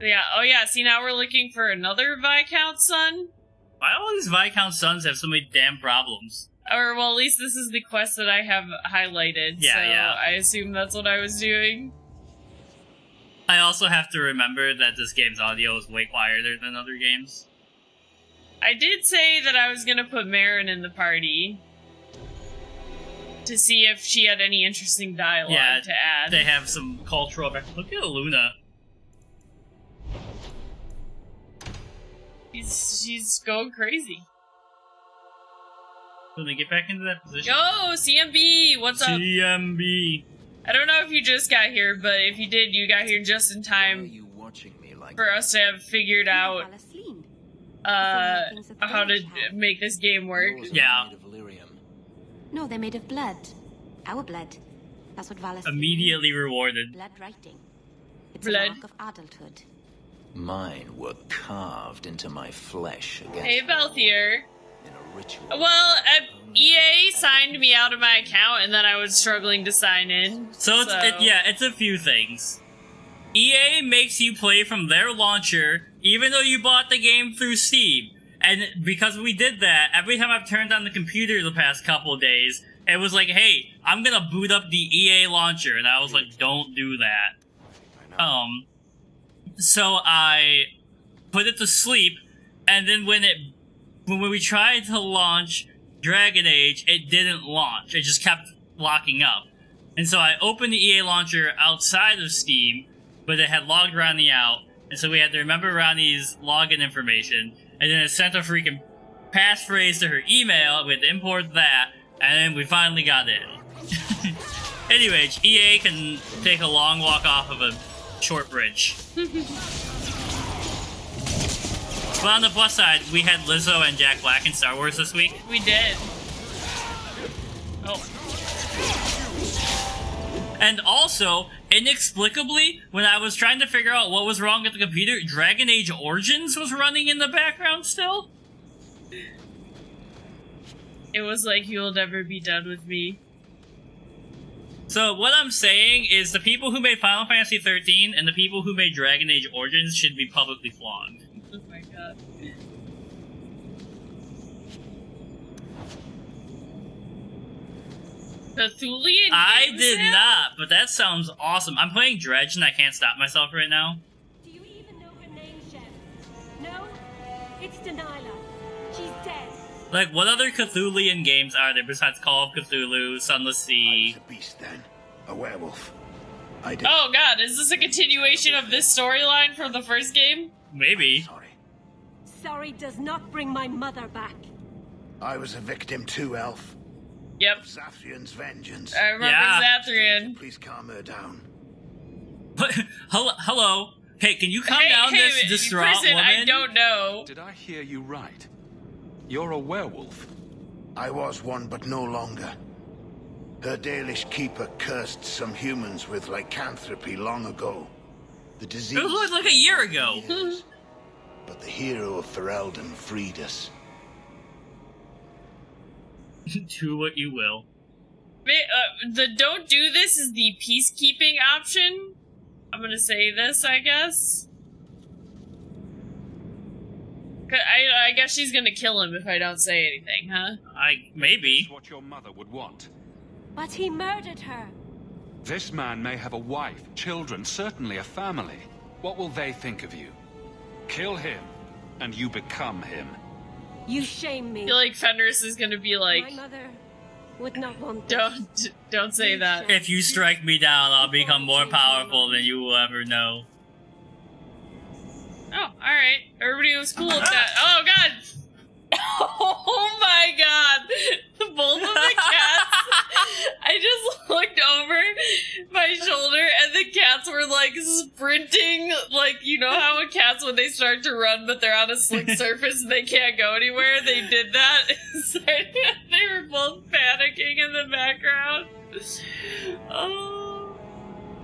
Yeah, oh yeah, see now we're looking for another Viscount son? Why all these Viscount sons have so many damn problems? Or, well, at least this is the quest that I have highlighted, Yeah, so yeah. I assume that's what I was doing. I also have to remember that this game's audio is way quieter than other games. I did say that I was gonna put Marin in the party to see if she had any interesting dialogue to add. They have some cultural... Look at Luna. She's going crazy. When they get back into that position. Yo, CMB, what's up? CMB. I don't know if you just got here, but if you did, you got here just in time for us to have figured out how to make this game work. Yeah. No, they're made of blood. Our blood. That's what Valis Immediately rewarded. Blood writing. It's Blood. a mark of adulthood. Mine were carved into my flesh against Hey, Belthier. in a ritual. Well, EA signed me out of my account, and then I was struggling to sign in. So it's a few things. EA makes you play from their launcher, even though you bought the game through Steam. And because we did that, every time I've turned on the computer the past couple of days, it was like, hey, I'm gonna boot up the EA launcher. And I was like, don't do that. So I put it to sleep, and then when we tried to launch Dragon Age, it didn't launch. It just kept locking up. And so I opened the EA launcher outside of Steam, but it had logged Ronnie out, and so we had to remember Ronnie's login information, and then it sent a freaking passphrase to her email, we had to import that, and then we finally got in. Anyway, EA can take a long walk off of a short bridge. But on the plus side, we had Lizzo and Jack Black in Star Wars this week. We did. Oh. And also, inexplicably, when I was trying to figure out what was wrong with the computer, Dragon Age Origins was running in the background still. It was like, you'll never be done with me. So what I'm saying is the people who made Final Fantasy XIII and the people who made Dragon Age Origins should be publicly flogged. Oh my god. Cthulian I games did now? not, but that sounds awesome. I'm playing Dredge and I can't stop myself right now. Do you even know her name, Shem? No? It's Delilah. She's dead. Like, what other Cthulian games are there besides Call of Cthulhu, Sunless I Sea? was a beast then, a werewolf. I did. Oh god, is this a continuation of this storyline from the first game? Maybe. Sorry. Sorry does not bring my mother back. I was a victim too, Elf. Yep. Of Zathrian's vengeance. I remember Yeah. Zathrian. Please calm her down. Hello? Hey, can you calm down this distraught Prison, woman? I don't know. Did I hear you right? You're a werewolf. I was one, but no longer. Her Dalish keeper cursed some humans with lycanthropy long ago. The disease... It was like a year ago. Years. But the hero of Ferelden freed us. Do what you will. The don't do this is the peacekeeping option. I'm gonna say this, I guess. I guess she's gonna kill him if I don't say anything, huh? Maybe. That's what your mother would want. But he murdered her. This man may have a wife, children, certainly a family. What will they think of you? Kill him, and you become him. You shame me. I feel like Fenris is gonna be like, My mother would not want this. don't say that. If you strike me down, I'll become more powerful than you will ever know. Oh, alright. Everybody was cool with that. Oh god! Oh my god! Both of the cats! I just looked over my shoulder and the cats were like sprinting, like, you know how when cats, when they start to run but they're on a slick surface and they can't go anywhere, they did that. They were both panicking in the background. Oh,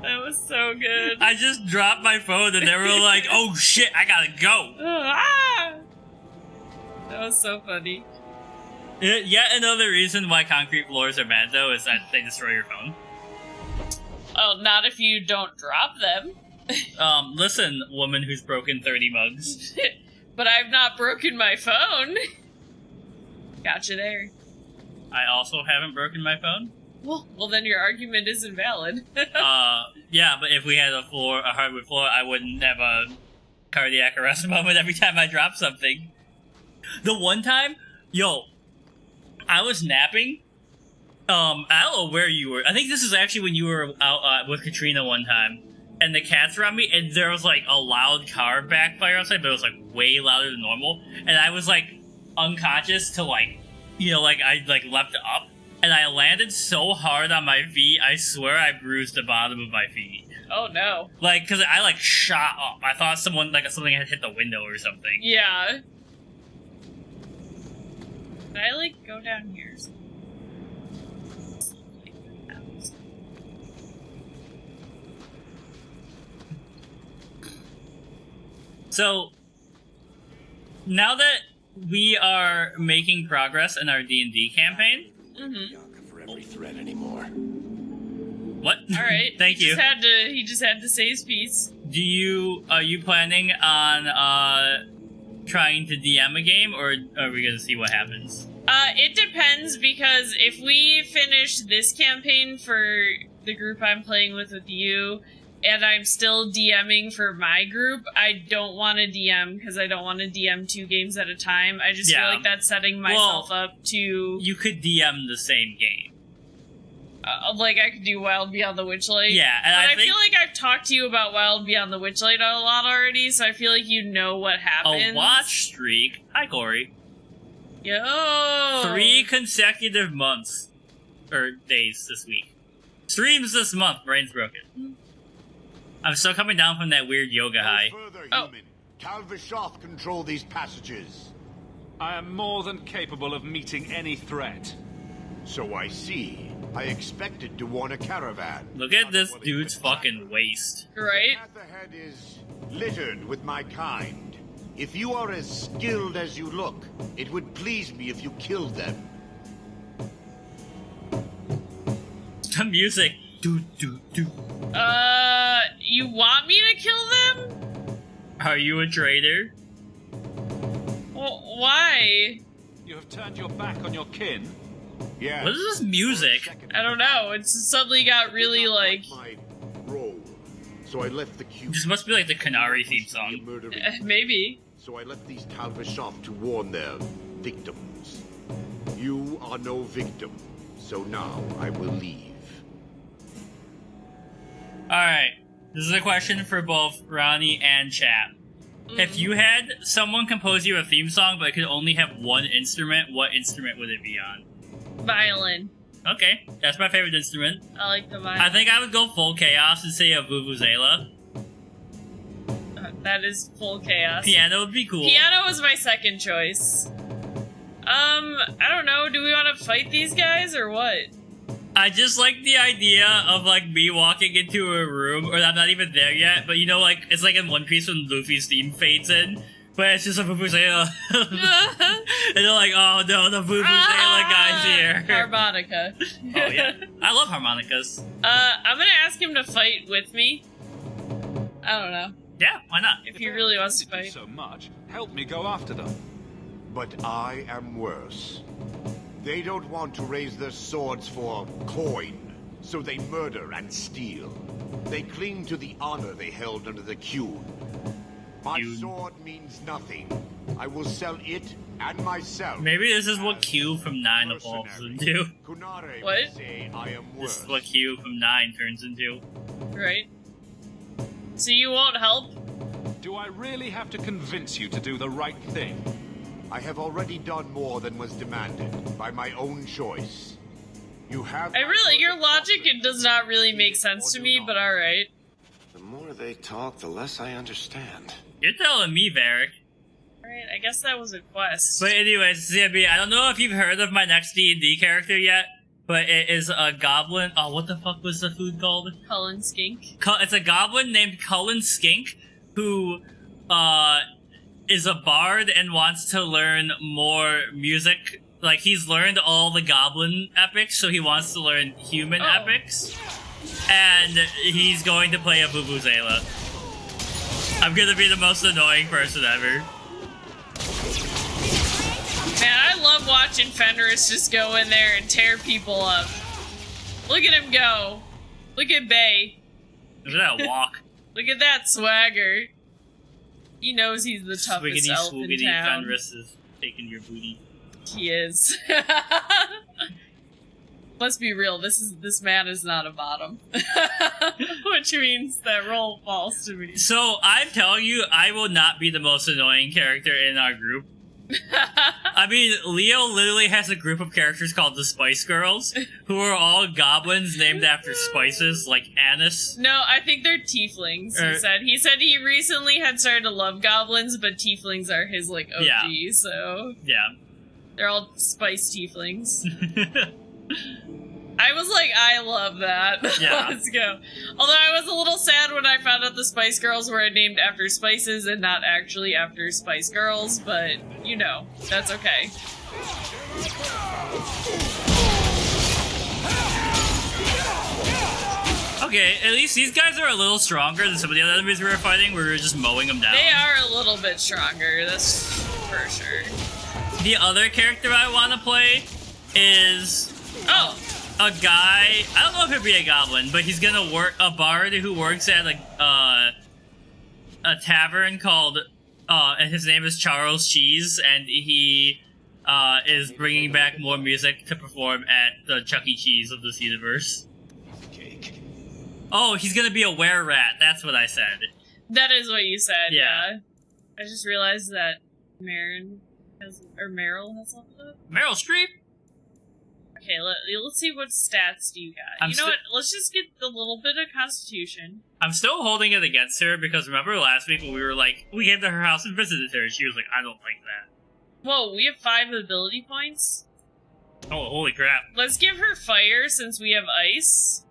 that was so good. I just dropped my phone and they were like, oh shit, I gotta go. Ah! That was so funny. Yet another reason why concrete floors are bad, though, is that they destroy your phone. Oh, not if you don't drop them. Listen, woman who's broken 30 mugs. But I've not broken my phone. Gotcha there. I also haven't broken my phone. Well, then your argument is invalid. Yeah, but if we had a hardwood floor, I wouldn't have a cardiac arrest moment every time I drop something. The one time, I was napping. I don't know where you were. I think this is actually when you were out with Katrina one time. And the cats were on me, and there was, like, a loud car backfire outside, but it was, like, way louder than normal. And I was, like, unconscious to, like, I, like, leapt up. And I landed so hard on my feet, I swear I bruised the bottom of my feet. Oh, no. Like, because I, like, shot up. I thought something had hit the window or something. Yeah. Did I, like, go down here? So, now that we are making progress in our D&D campaign... For every threat anymore. What? Alright. Thank you. He just had to say his piece. Are you planning on, trying to DM a game, or are we gonna see what happens? It depends, because if we finish this campaign for the group I'm playing with you, and I'm still DMing for my group, I don't want to DM, because I don't want to DM 2 games at a time. I just feel like that's setting myself up to... You could DM the same game. Like, I could do Wild Beyond the Witchlight. Yeah, and but I think feel like I've talked to you about Wild Beyond the Witchlight a lot already, so I feel like you know what happens. A watch streak. Hi, Corey. Yo! 3 consecutive months. Or days this week. Streams this month. Brain's broken. I'm still coming down from that weird yoga high. No further, human. Calvishoth control these passages. I am more than capable of meeting any threat. So I see. I expected to warn a caravan. Look at this dude's fucking waist. Right? The path ahead is littered with my kind. If you are as skilled as you look, it would please me if you killed them. The music. Do. You want me to kill them? Are you a traitor? Well, why? You have turned your back on your kin? Yeah. What is this music? I don't know. It's suddenly got really, like... My role. So I left the queue. This must be like the Qunari theme song. Maybe. So I left these Calvishoth to warn their victims. You are no victim. So now I will leave. Alright. This is a question for both Ronnie and chat. If you had someone compose you a theme song but it could only have one instrument, what instrument would it be on? Violin. Okay, that's my favorite instrument. I like the violin. I think I would go full chaos and say a vuvuzela. That is full chaos. Piano would be cool. Piano was my second choice. I don't know. Do we want to fight these guys or what? I just like the idea of, like, me walking into a room, or I'm not even there yet, but you know, like, it's like in One Piece when Luffy's theme fades in, but it's just a vuvuzela. And they're like, oh no, the vuvuzela guy's here. Harmonica. Oh yeah. I love harmonicas. I'm gonna ask him to fight with me. I don't know. Yeah, why not? If he really wants to fight. So much, help me go after them. But I am worse. They don't want to raise their swords for coin, so they murder and steal. They cling to the honor they held under the Qun. My sword means nothing. I will sell it and myself. Maybe this is what Q from 9 evolves into. Qunari What? will say I am worse. This is what Q from 9 turns into. Right. So you won't help? Do I really have to convince you to do the right thing? I have already done more than was demanded by my own choice. You have. Your logic, it does not really make sense to me, but alright. The more they talk, the less I understand. You're telling me, Varric. Alright, I guess that was a quest. But anyways, ZB, I don't know if you've heard of my next D&D character yet, but it is a goblin. Oh, what the fuck was the food called? Cullen Skink. It's a goblin named Cullen Skink, who, is a bard and wants to learn more music. Like, he's learned all the goblin epics, so he wants to learn human epics. And he's going to play a vuvuzela. I'm gonna be the most annoying person ever. Man, I love watching Fenris just go in there and tear people up. Look at him go. Look at Bay. Look at that walk. Look at that swagger. He knows he's the toughest elf in town. Fenris is taking your booty. He is. Let's be real, this man is not a bottom. Which means that role falls to me. So, I'm telling you, I will not be the most annoying character in our group. I mean, Leo literally has a group of characters called the Spice Girls, who are all goblins named after spices, like anise. No, I think they're tieflings, he said he recently had started to love goblins, but tieflings are his, like, OG, so... Yeah. They're all spice tieflings. I was like, I love that. Yeah. Let's go. Although I was a little sad when I found out the Spice Girls were named after spices and not actually after Spice Girls, but, you know, that's okay. Okay, at least these guys are a little stronger than some of the other enemies we were fighting, where we were just mowing them down. They are a little bit stronger, that's for sure. The other character I want to play is... Oh! A guy, I don't know if he'll be a goblin, but he's gonna work, a bard who works at a tavern called, and his name is Charles Cheese, and he is bringing back more music to perform at the Chuck E. Cheese of this universe. Cake. Oh, he's gonna be a were-rat, that's what I said. That is what you said, Yeah. I just realized that Meryl has leveled up. Meryl Streep? Okay, let's see what stats do you got. You know what? Let's just get the little bit of Constitution. I'm still holding it against her because remember last week when we were like, we came to her house and visited her, and she was like, I don't like that. Whoa, we have 5 ability points? Oh, holy crap. Let's give her fire since we have ice.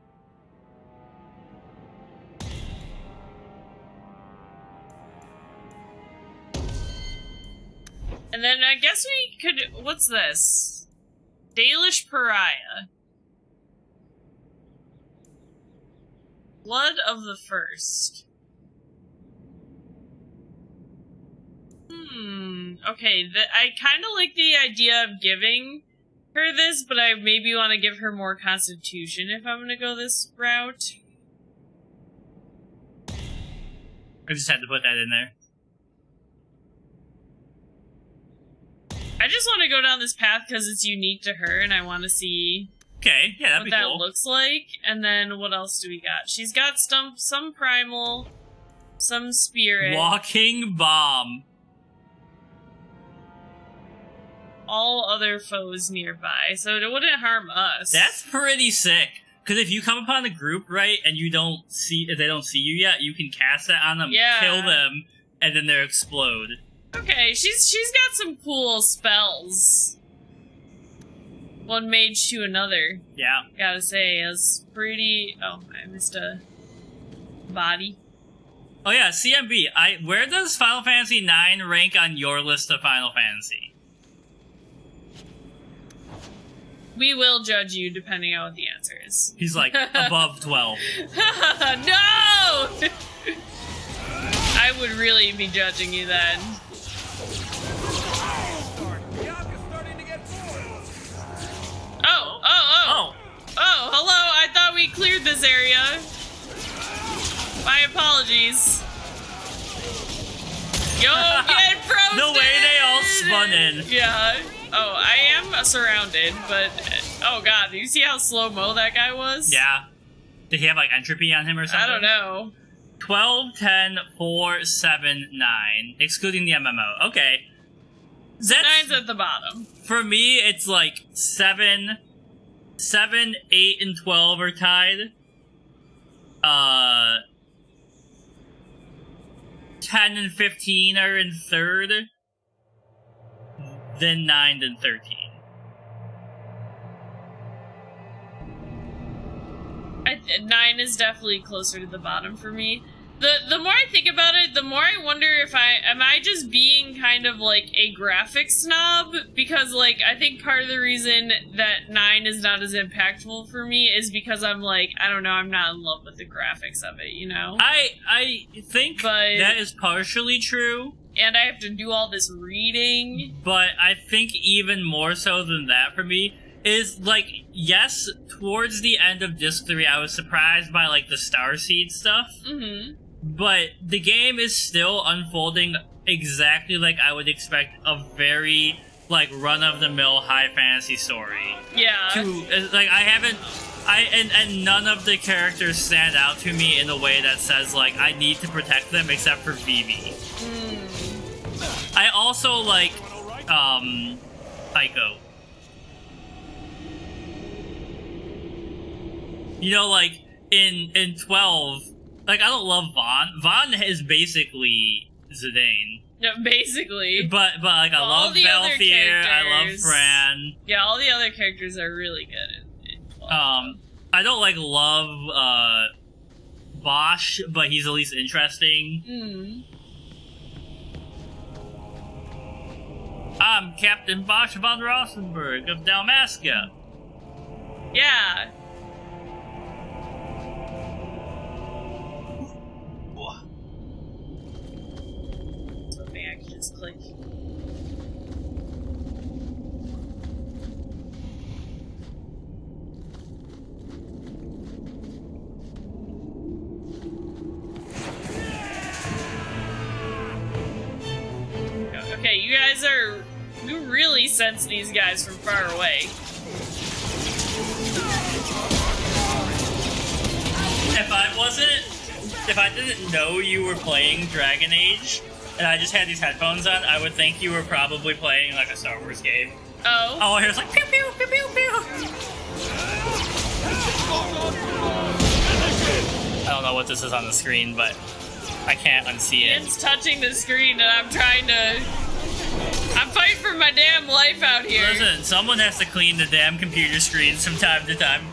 And then I guess we could... What's this? Dalish Pariah. Blood of the First. Okay, I kind of like the idea of giving her this, but I maybe want to give her more Constitution if I'm gonna go this route. I just had to put that in there. I just want to go down this path because it's unique to her, and I want to see Okay, yeah, that'd what be that cool. looks like. And then what else do we got? She's got some primal, some spirit. Walking bomb. All other foes nearby, so it wouldn't harm us. That's pretty sick. Because if you come upon a group, right, and they don't see you yet, you can cast that on them, kill them, and then they explode. Okay, she's got some cool spells. One mage to another. Yeah. Gotta say, it's pretty... Oh, I missed a body. Oh yeah, CMB, where does Final Fantasy IX rank on your list of Final Fantasy? We will judge you depending on what the answer is. He's like, above 12. No! I would really be judging you then. Oh, hello, I thought we cleared this area. My apologies. Yo, get frozen! The way they all spun in. Yeah. Oh, I am surrounded, but... Oh god, do you see how slow-mo that guy was? Yeah. Did he have, like, entropy on him or something? I don't know. 12, 10, 4, 7, 9. Excluding the MMO. Okay. So 9's at the bottom. For me, it's like 7, 8, and 12 are tied. 10 and 15 are in third. Then 9 and 13. 9 is definitely closer to the bottom for me. The more I think about it, the more I wonder if am I just being kind of like a graphic snob? Because like I think part of the reason that 9 is not as impactful for me is because I'm like, I don't know, I'm not in love with the graphics of it, you know? I think that is partially true. And I have to do all this reading. But I think even more so than that for me is like, yes, towards the end of Disc 3 I was surprised by like the Starseed stuff. Mm-hmm. But the game is still unfolding exactly like I would expect a very, like, run-of-the-mill high fantasy story. Yeah. Like, and none of the characters stand out to me in a way that says, like, I need to protect them except for Vivi. I also like, Aiko. You know, like, in 12... Like, I don't love Vaughn. Vaughn is basically Zidane. Yeah, basically. But like, I love Belfier, I love Fran. Yeah, all the other characters are really good in 12. I don't, like, love, Bosch, but he's at least interesting. I'm Captain Bosch von Rosenberg of Dalmasca. Yeah. Just click. Okay, you guys you really sense these guys from far away. If I didn't know you were playing Dragon Age, and I just had these headphones on, I would think you were probably playing, like, a Star Wars game. Oh. Oh, here's like, pew pew, pew pew pew! I don't know what this is on the screen, but I can't unsee it. It's touching the screen, and I'm fighting for my damn life out here. Listen, someone has to clean the damn computer screens from time to time.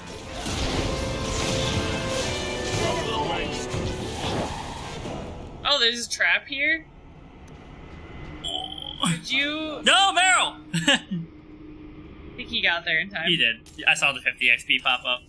Oh, there's a trap here? Did you... No, Meryl! I think he got there in time. He did. I saw the 50 XP pop up.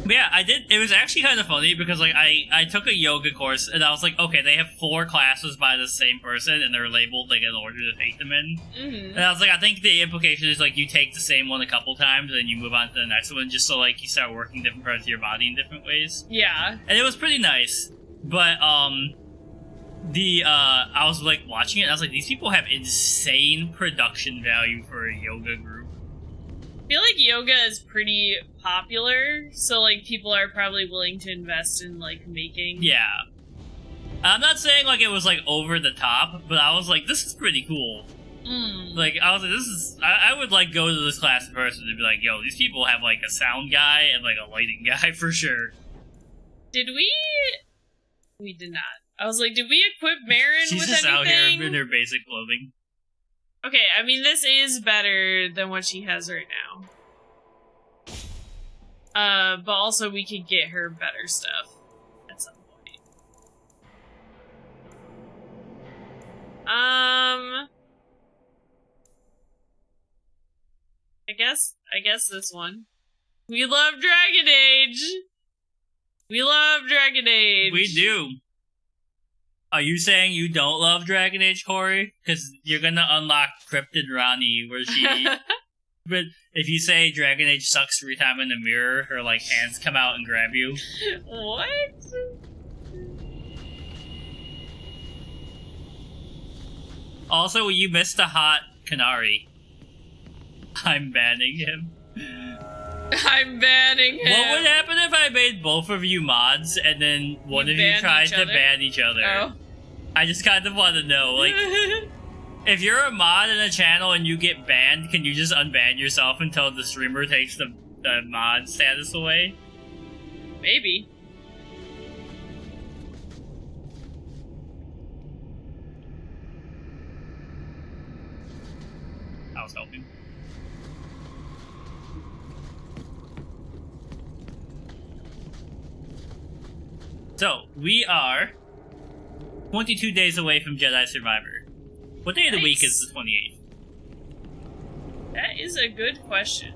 But yeah, I did. It was actually kind of funny because, like, I took a yoga course and I was like, okay, they have 4 classes by the same person and they're labeled, like, in order to take them in. Mm-hmm. And I was like, I think the implication is, like, you take the same one a couple times and then you move on to the next one just so, like, you start working different parts of your body in different ways. Yeah. And it was pretty nice. But, I was, like, watching it and I was like, these people have insane production value for a yoga group. I feel like yoga is pretty popular, so, like, people are probably willing to invest in, like, making... Yeah. I'm not saying, like, it was, like, over the top, but I was like, this is pretty cool. Like, I was like, this is... I would, like, go to this class in person and be like, yo, these people have, like, a sound guy and, like, a lighting guy for sure. Did we... We did not. I was like, did we equip Marin She's with just anything? out here in her basic clothing. Okay, I mean, this is better than what she has right now. But also we could get her better stuff at some point. I guess this one. We love Dragon Age! We love Dragon Age! We do. Are you saying you don't love Dragon Age, Corey? Because you're gonna unlock Cryptid Rani, where she... But if you say Dragon Age sucks every time in the mirror, her, like, hands come out and grab you. What? Also, you missed a hot Qunari. I'm banning him. I'm banning him. What would happen if I made both of you mods and then one of you tried to ban each other? Oh. I just kind of want to know, like, if you're a mod in a channel and you get banned, can you just unban yourself until the streamer takes the mod status away? Maybe. I was hoping. So, we are 22 days away from Jedi Survivor. What day of the week is the 28th? That is a good question.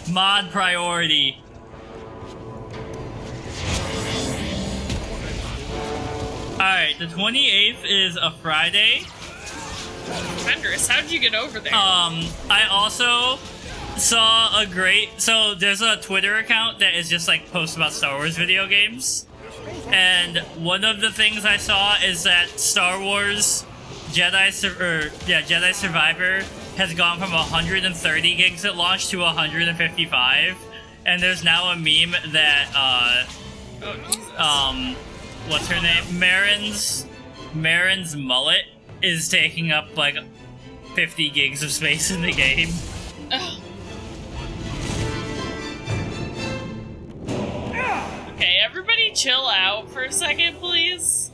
Mod priority. Alright, the 28th is a Friday. Fenris, how'd you get over there? I also saw a great... So, there's a Twitter account that is just, like, posts about Star Wars video games. And one of the things I saw is that Star Wars Jedi Survivor has gone from 130 gigs at launch to 155. And there's now a meme that, what's her name? Marin's mullet is taking up, like, 50 gigs of space in the game. Ugh. Okay, everybody chill out for a second, please.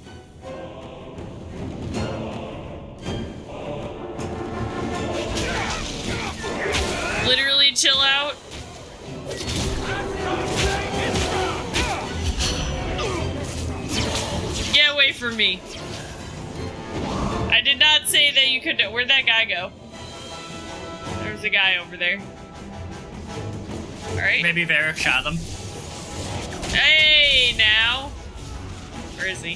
Literally chill out. Get away from me. I did not say that you could. Where'd that guy go? There's a guy over there. Alright. Maybe Varric shot him. Hey, now. Where is he?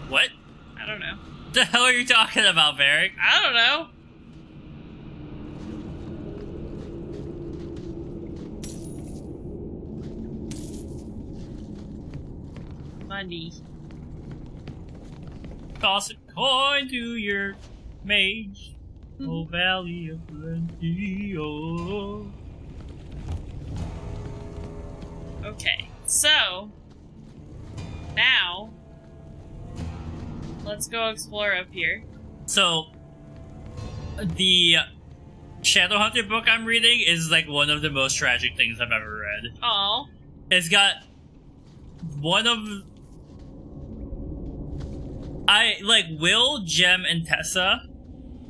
What? I don't know. The hell are you talking about, Varric? I don't know. Money. Toss a coin to your mage. Oh, Valley of Plenty. Oh. Okay, so now let's go explore up here. So, the Shadowhunter book I'm reading is like one of the most tragic things I've ever read. Oh, It's got one of... Will, Jem, and Tessa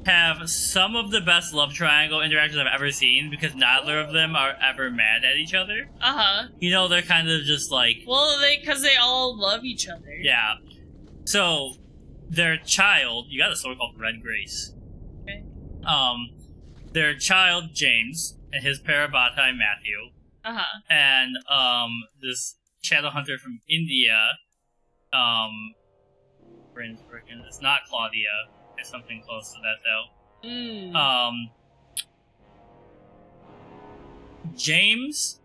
have some of the best love triangle interactions I've ever seen because neither of them are ever mad at each other. uh-huh. You know, they're kind of just like... Well, because they all love each other. Yeah. So, their child... You got a sword called Red Grace. Okay. Their child, James, and his Parabatai, Matthew, Uh-huh. and, this Shadowhunter from India, it's not Claudia, it's something close to that, though. James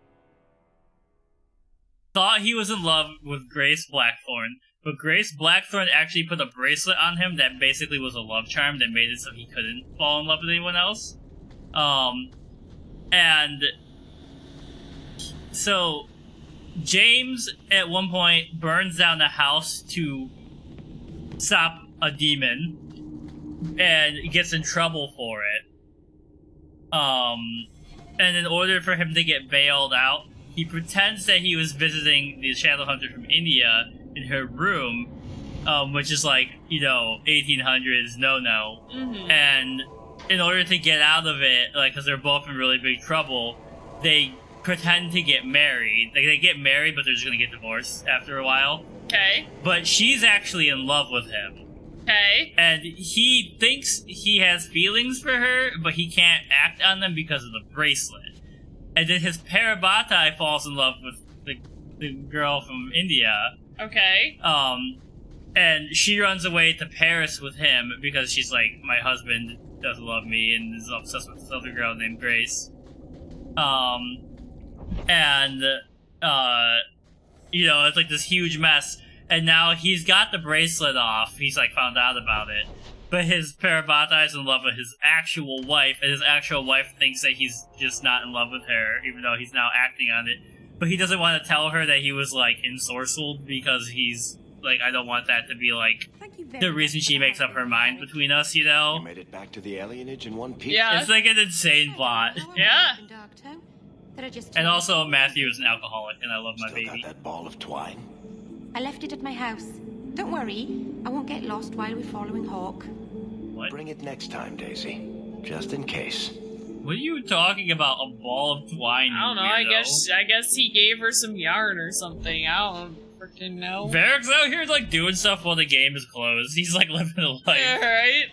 thought he was in love with Grace Blackthorn, but Grace Blackthorn actually put a bracelet on him that basically was a love charm that made it so he couldn't fall in love with anyone else. And so James at one point burns down a house to stop a demon and gets in trouble for it. And in order for him to get bailed out, he pretends that he was visiting the Shadowhunter from India in her room, which is like, 1800s no-no. Mm-hmm. And in order to get out of it, like, because they're both in really big trouble, they pretend to get married. Like, they get married, but they're just gonna get divorced after a while. Okay. But she's actually in love with him. Okay. And he thinks he has feelings for her, but he can't act on them because of the bracelet. And then his Parabatai falls in love with the girl from India. Okay. And she runs away to Paris with him because she's like, my husband doesn't love me and is obsessed with this other girl named Grace. It's like this huge mess. And now he's got the bracelet off. He's like found out about it. But his Parabatai is in love with his actual wife, and his actual wife thinks that he's just not in love with her, even though he's now acting on it. But he doesn't want to tell her that he was like ensorcelled because he's like, I don't want that to be like the reason she makes up her mind between us, You made it back to the alienage in one piece? Yeah. It's like an insane plot. Yeah. And also, Matthew is an alcoholic, and I love my Still baby. got that ball of twine? I left it at my house. Don't worry, I won't get lost while we're following Hawke. What? Bring it next time, Daisy. Just in case. What are you talking about? A ball of twine? I don't know. I guess he gave her some yarn or something. I don't freaking know. Varric's out here like doing stuff while the game is closed. He's like living a life. Yeah, right?